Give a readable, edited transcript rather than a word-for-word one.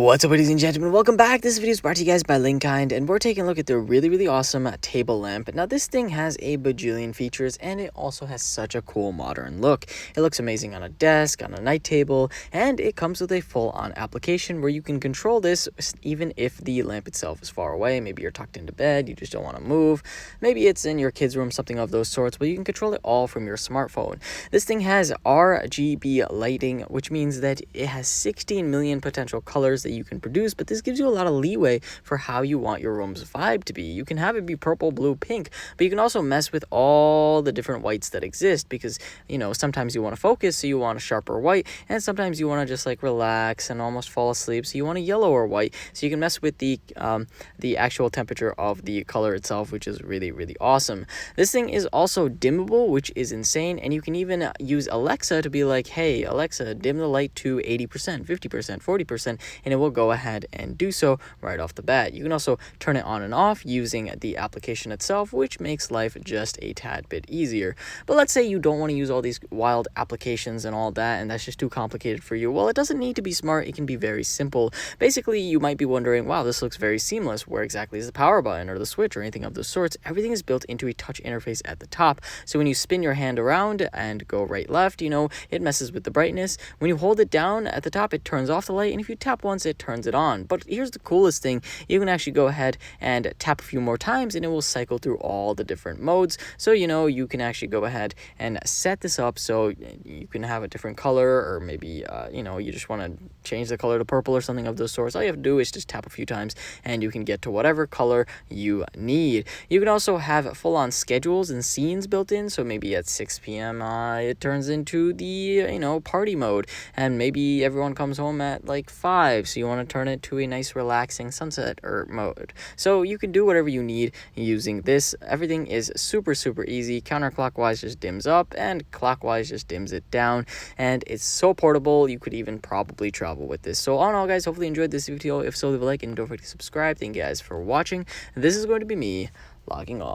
What's up, ladies and gentlemen? Welcome back. This video is brought to you guys by Linkkind, and we're taking a look at the really awesome table lamp. Now, this thing has a bajillion features, and it also has such a cool modern look. It looks amazing on a desk, on a night table, and it comes with a full-on application where you can control this even if the lamp itself is far away. Maybe you're tucked into bed, you just don't want to move. Maybe it's in your kid's room, something of those sorts, but you can control it all from your smartphone. This thing has RGB lighting, which means that it has 16 million potential colors that you can produce, but this gives you a lot of leeway for how you want your room's vibe to be. You can have it be purple, blue, pink, but you can also mess with all the different whites that exist because, you know, sometimes you want to focus, so you want a sharper white, and sometimes you want to just like relax and almost fall asleep, so you want a yellower white. So you can mess with the actual temperature of the color itself, which is really awesome. This thing is also dimmable, which is insane, and you can even use Alexa to be like, hey Alexa, dim the light to 80%, 50%, 40%, and it will go ahead and do so right off the bat. You can also turn it on and off using the application itself, which makes life just a tad bit easier. But let's say you don't want to use all these wild applications and all that, and that's just too complicated for you. Well, it doesn't need to be smart. It can be very simple. Basically, you might be wondering, wow, this looks very seamless. Where exactly is the power button or the switch or anything of those sorts? Everything is built into a touch interface at the top. So when you spin your hand around and go right left, you know, it messes with the brightness. When you hold it down at the top, it turns off the light, and if you tap once, it turns it on. But here's the coolest thing: you can actually go ahead and tap a few more times and it will cycle through all the different modes. So, you know, you can actually go ahead and set this up so you can have a different color, or maybe you know, you just want to change the color to purple or something of those sorts. All you have to do is just tap a few times and you can get to whatever color you need. You can also have full-on schedules and scenes built in, so maybe at 6 p.m. It turns into the, you know, party mode, and maybe everyone comes home at like 5, so you want to turn it to a nice relaxing sunset or mode. So you can do whatever you need using this. Everything is super easy. Counterclockwise just dims up, and clockwise just dims it down, and it's so portable. You could even probably travel with this. So all in all, guys, hopefully you enjoyed this video. If so, leave a like and don't forget to subscribe. Thank you guys for watching. This is going to be me logging off.